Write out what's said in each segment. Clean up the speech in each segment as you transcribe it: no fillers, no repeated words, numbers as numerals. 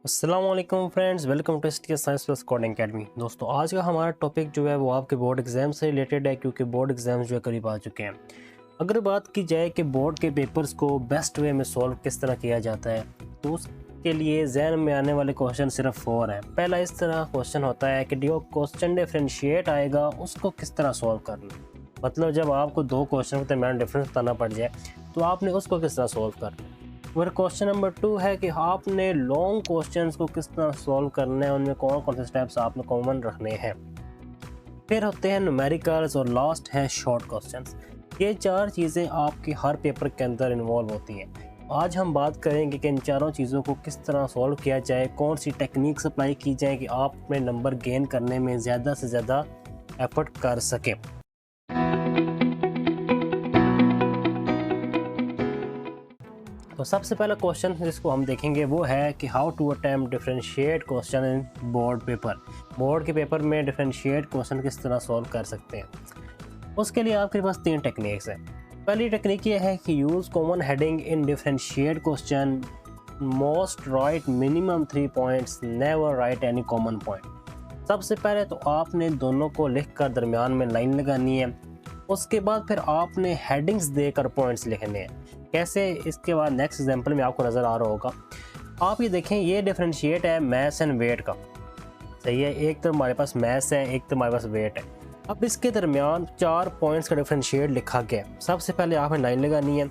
अस्सलाम friends, welcome to STS science plus coding academy. दोस्तों, आज का हमारा टॉपिक जो है वो आपके बोर्ड एग्जाम से रिलेटेड है, क्योंकि बोर्ड एग्जाम्स जो है करीब आ चुके हैं। अगर बात की जाए कि बोर्ड के पेपर्स को बेस्ट वे में सॉल्व किस तरह किया जाता है, तो उसके लिए जहन में आने वाले क्वेश्चन सिर्फ 4 हैं। पहला इस तरह क्वेश्चन होता है कि जो क्वेश्चन डिफरेंशिएट आएगा उसको किस तरह सॉल्व करना। मतलब जब आपको दो क्वेश्चन के दरमियान डिफरेंस बताना पड़ जाए तो आपने उसको किस तरह सॉल्व करना। और क्वेश्चन नंबर 2 है कि आपने लॉन्ग क्वेश्चंस को किस तरह सॉल्व करना है, उनमें कौन कौन से स्टेप्स आपने कॉमन रखने हैं। फिर होते हैं न्यूमेरिकल्स और लास्ट है शॉर्ट क्वेश्चंस। ये 4 चीज़ें आपके हर पेपर के अंदर इन्वॉल्व होती हैं। आज हम बात करेंगे कि इन चारों चीज़ों को किस तरह सॉल्व किया जाए, कौन सी टेक्निक्स अप्लाई की जाए कि आप अपने नंबर गेन करने में ज़्यादा से ज़्यादा एफर्ट कर सकें। तो सबसे पहला क्वेश्चन जिसको हम देखेंगे वो है कि how to attempt differentiate question in board paper. Board के पेपर में डिफरेंशिएट क्वेश्चन किस तरह सॉल्व कर सकते हैं। उसके लिए आपके पास 3 टेक्निक्स हैं। पहली टेक्निक ये है कि use common heading in differentiate question. Must write minimum 3 points, never write any common point. सबसे पहले तो आपने दोनों को लिख कर दरमियान में लाइन लगानी है। उसके बाद फिर आपने हेडिंग्स देकर पॉइंट्स लिखने हैं। कैसे, इसके बाद नेक्स्ट एग्जांपल में आपको नज़र आ रहा होगा। आप ये देखें, ये डिफरेंशिएट है मैथ्स एंड वेट का, सही है। एक तो हमारे पास मैथ्स है, एक तो हमारे पास वेट है। अब इसके दरमियान 4 पॉइंट्स का डिफरेंशिएट लिखा गया। सबसे पहले आपने लाइन लगानी है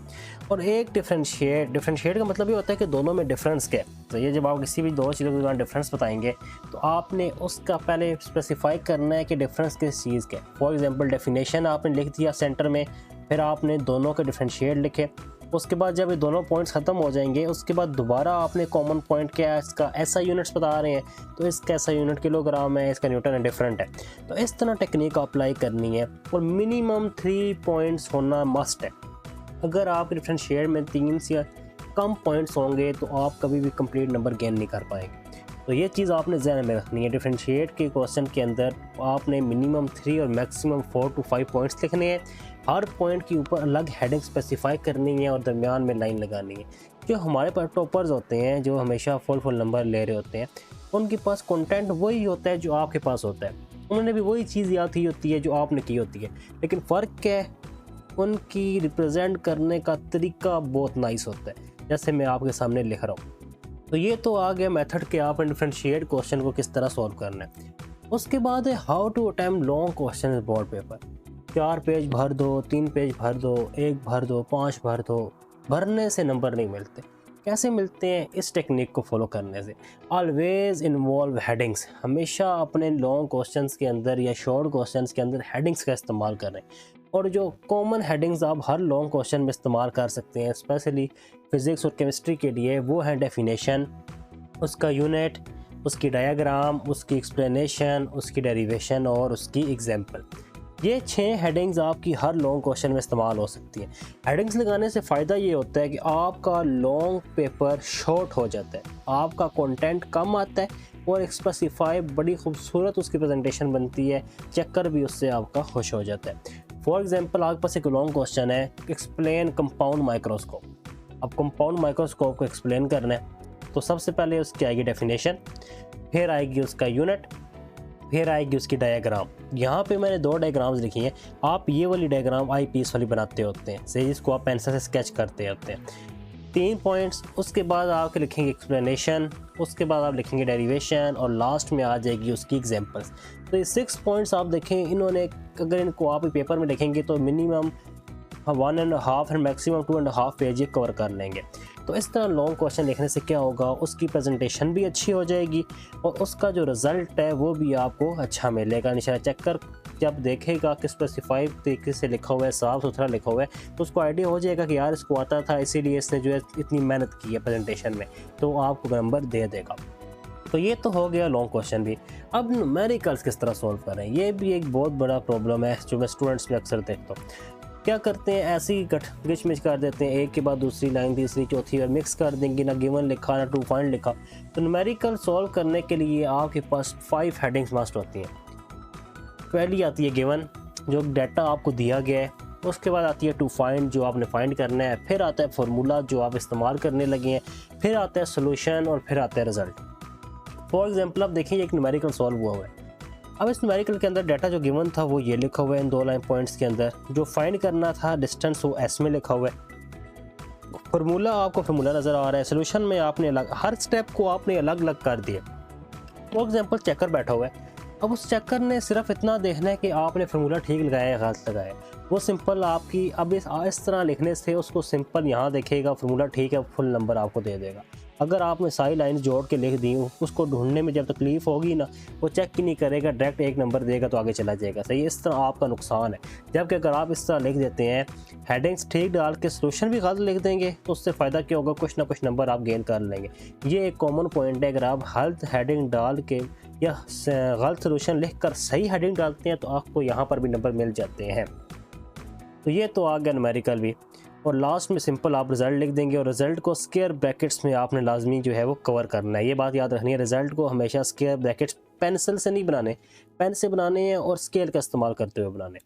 और एक डिफरेंशिएट का मतलब ये होता है कि दोनों में डिफरेंस क्या है। तो ये जब आप किसी भी दो चीज़ों के दौरान डिफरेंस बताएंगे तो आपने उसका पहले स्पेसिफाई करना है कि डिफरेंस किस चीज़ के। फॉर एग्जांपल डेफिनेशन आपने लिख दिया सेंटर में, फिर आपने दोनों के डिफरेंशिएट लिखे। उसके बाद जब ये दोनों पॉइंट्स ख़त्म हो जाएंगे उसके बाद दोबारा आपने कॉमन पॉइंट क्या है, इसका ऐसा यूनिट्स बता रहे हैं तो इसका ऐसा यूनिट किलोग्राम है, इसका न्यूटन है, डिफरेंट है। तो इस तरह टेक्निक अप्लाई करनी है और मिनिमम 3 पॉइंट्स होना मस्ट है। अगर आप डिफरेंशिएट में 3 से कम पॉइंट्स होंगे तो आप कभी भी कंप्लीट नंबर गेन नहीं कर पाएंगे। तो ये चीज़ आपने ध्यान में रखनी है। डिफरेंशिएट के क्वेश्चन के अंदर आपने मिनिमम 3 और मैक्सिमम 4 to 5 पॉइंट्स लिखने हैं। हर पॉइंट के ऊपर अलग हेडिंग स्पेसिफाई करनी है और दरमियान में लाइन लगानी है। जो हमारे पास टॉपर्स होते हैं, जो हमेशा फुल नंबर ले रहे होते हैं, उनके पास कंटेंट वही होता है जो आपके पास होता है। उन्होंने भी वही चीज़ याद की होती है जो आपने की होती है, लेकिन फ़र्क क्या है, उनकी रिप्रेजेंट करने का तरीका बहुत नाइस होता है, जैसे मैं आपके सामने लिख रहा हूँ। तो ये तो आ गया मेथड के आप डिफरेंशिएट क्वेश्चन को किस तरह सॉल्व करना है। उसके बाद है how to attempt long question in board paper. 4 page भर दो, 3 पेज भर दो, 1 भर दो, 5 भर दो। भरने से नंबर नहीं मिलते। कैसे मिलते हैं? इस टेक्निक को फॉलो करने से। Always involve headings. हमेशा अपने लॉन्ग क्वेश्चंस के अंदर या शॉर्ट क्वेश्चंस के अंदर हेडिंग्स का इस्तेमाल करें। और जो कॉमन हेडिंग्स आप हर लॉन्ग क्वेश्चन में इस्तेमाल कर सकते हैं, स्पेशली फिज़िक्स और केमिस्ट्री के लिए, वो है डेफिनेशन, उसका यूनिट, उसकी डायग्राम, उसकी एक्सप्लेनेशन, उसकी डेरिवेशन और उसकी एग्जांपल। ये 6 हेडिंग्स आपकी हर लॉन्ग क्वेश्चन में इस्तेमाल हो सकती हैं। हेडिंग्स लगाने से फ़ायदा ये होता है कि आपका लॉन्ग पेपर शॉर्ट हो जाता है, आपका कंटेंट कम आता है और एक स्पेसिफाई बड़ी खूबसूरत उसकी प्रेजेंटेशन बनती है। चेकर भी उससे आपका खुश हो जाता है। फॉर एग्जांपल, आपके पास एक लॉन्ग क्वेश्चन है, एक्सप्लेन कंपाउंड माइक्रोस्कोप। अब कंपाउंड माइक्रोस्कोप को एक्सप्लेन करना है तो सबसे पहले उसकी आएगी डेफिनेशन, फिर आएगी उसका यूनिट, फिर आएगी उसकी डायग्राम। यहाँ पे मैंने 2 डायग्राम्स लिखी हैं। आप ये वाली डायग्राम आई पीस वाली बनाते होते हैं, सही, जिसको आप पेंसिल से स्केच करते होते हैं। 3 पॉइंट्स, उसके बाद आप लिखेंगे एक्सप्लेनेशन, उसके बाद आप लिखेंगे डेरिवेशन और लास्ट में आ जाएगी उसकी एग्जांपल्स। तो ये 6 पॉइंट्स आप देखें, इन्होंने अगर इनको आप पेपर में लिखेंगे तो मिनिमम 1.5 और मैक्सिमम 2.5 पेज कवर कर लेंगे। तो इस तरह लॉन्ग क्वेश्चन लिखने से क्या होगा, उसकी प्रेजेंटेशन भी अच्छी हो जाएगी और उसका जो रिज़ल्ट है वो भी आपको अच्छा मिलेगा। निशान चेकर जब देखेगा कि स्पेसिफाई तरीके से लिखा हुआ है, साफ़ सुथरा लिखा हुआ है, तो उसको आइडिया हो जाएगा कि यार इसको आता था, इसीलिए इसने जो है इतनी मेहनत की है प्रेजेंटेशन में, तो आपको नंबर दे देगा। तो ये तो हो गया लॉन्ग क्वेश्चन भी। अब न्यूमेरिकल्स किस तरह सॉल्व करें, ये भी एक बहुत बड़ा प्रॉब्लम है जो मैं स्टूडेंट्स में अक्सर देखता हूँ। क्या करते हैं, ऐसे ही गिचमिच कर देते हैं, एक के बाद दूसरी लाइन, तीसरी, चौथी और मिक्स कर देंगे, ना गिवन लिखा ना टू फाइंड लिखा। तो न्यूमेरिकल सॉल्व करने के लिए आपके पास 5 हेडिंग्स मस्ट होती हैं। पहली आती है गिवन, जो डाटा आपको दिया गया है। उसके बाद आती है टू फाइंड, जो आपने फाइंड करना है। फिर आता है फार्मूला, जो आप इस्तेमाल करने लगे हैं। फिर आता है सोल्यूशन और फिर आता है रिजल्ट। फॉर एग्जांपल आप देखिए एक न्यूमेरिकल सॉल्व हुआ है। अब इस न्यूमेरिकल के अंदर डाटा जो गिवन था वो ये लिखा हुआ है इन 2 लाइन पॉइंट्स के अंदर। जो फाइंड करना था डिस्टेंस वो एस में लिखा हुआ है। फार्मूला आपको फार्मूला नज़र आ रहा है। सोल्यूशन में आपने अलग, हर स्टेप को आपने अलग अलग कर दिया। फॉर एग्जांपल चेकर बैठा हुआ है। अब उस चेकर ने सिर्फ इतना देखना है कि आपने फार्मूला ठीक लगाया या गलत लगाया। वो सिंपल आपकी अब इस तरह लिखने से उसको सिंपल यहाँ देखेगा फार्मूला ठीक है, फुल नंबर आपको दे देगा। अगर आपने सारी लाइन जोड़ के लिख दी उसको ढूंढने में जब तकलीफ होगी ना, वो चेक ही नहीं करेगा, डायरेक्ट एक नंबर देगा तो आगे चला जाएगा। सही, इस तरह आपका नुकसान है। जबकि अगर आप इस तरह लिख देते हैं, हेडिंग्स ठीक डाल के सोल्यूशन भी गलत लिख देंगे तो उससे फ़ायदा क्या होगा, कुछ ना कुछ नंबर आप गेन कर लेंगे। ये एक कॉमन पॉइंट है। अगर आप गलत हेडिंग डाल के या गलत सोल्यूशन लिख कर सही हेडिंग डालते हैं तो आपको यहाँ पर भी नंबर मिल जाते हैं। तो ये तो आ गया न्यूमेरिकल भी। और लास्ट में सिंपल आप रिज़ल्ट लिख देंगे और रिज़ल्ट को स्क्वायर ब्रैकेट्स में आपने लाजमी जो है वो कवर करना है। ये बात याद रखनी है, रिज़ल्ट को हमेशा स्क्वायर ब्रैकेट्स पेंसिल से नहीं बनाने, पेन से बनाने हैं और स्केल का इस्तेमाल करते हुए बनाने।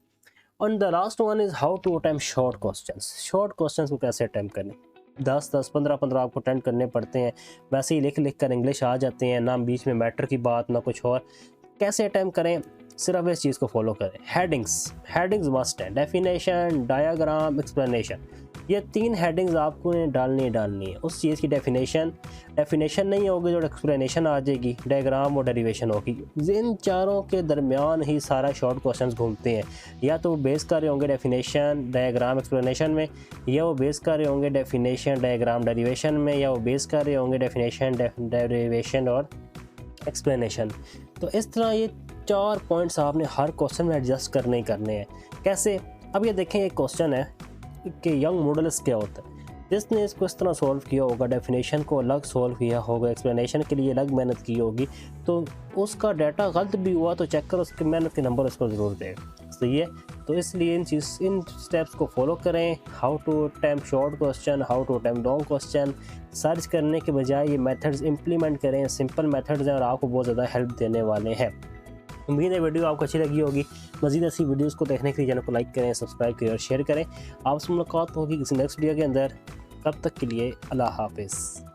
और the last one is how to attempt short questions. Short questions को कैसे अटेम्प्ट करने, 10-10, 15-15 आपको अटेम्प्ट करने पड़ते हैं। वैसे ही लिख कर इंग्लिश आ जाते हैं, ना बीच में मैटर की बात ना कुछ और। कैसे अटेम्प्ट करें, सिर्फ इस चीज़ को फॉलो करें। हेडिंग्स मस्ट है, डेफिनेशन, डायग्राम, एक्सप्लेनेशन। ये 3 हेडिंग्स आपको डालनी है। उस चीज़ की डेफिनेशन नहीं होगी तो एक्सप्लेनेशन आ जाएगी, डायग्राम और डेरिवेशन होगी। इन चारों के दरमियान ही सारा शॉर्ट क्वेश्चंस घूमते हैं। या तो वो बेस कर रहे होंगे डेफिनेशन, डायग्राम, एक्सप्लेनेशन में, या वो बेस कर रहे होंगे डेफिनेशन, डायग्राम, डेरिवेशन में, या वो बेस कर रहे होंगे डेफिनेशन, डेरिवेशन और एक्सप्लेनेशन। तो इस तरह ये 4 पॉइंट्स आपने हर क्वेश्चन में एडजस्ट करने ही करने हैं। कैसे, अब ये देखें एक क्वेश्चन है कि यंग मॉडल्स क्या होता है। जिसने इसको इस तरह सॉल्व किया होगा, डेफिनेशन को अलग सॉल्व किया होगा, एक्सप्लेनेशन के लिए अलग मेहनत की होगी, तो उसका डाटा गलत भी हुआ तो चेक कर उसकी मेहनत के नंबर उसको ज़रूर देगा। सही है। तो इसलिए इन स्टेप्स को फॉलो करें। How to attempt short question, how to attempt long question. Search करने के बजाय ये मेथड्स इंप्लीमेंट करें। सिंपल मेथड्स हैं और आपको बहुत ज़्यादा हेल्प देने वाले हैं। उम्मीद है वीडियो आपको अच्छी लगी होगी। मज़ीद ऐसी वीडियोस को देखने के लिए चैनल को लाइक करें, सब्सक्राइब करें और शेयर करें। आपसे मुलाकात होगी किसी नेक्स्ट वीडियो के अंदर। तब तक के लिए अल्लाह हाफिज़।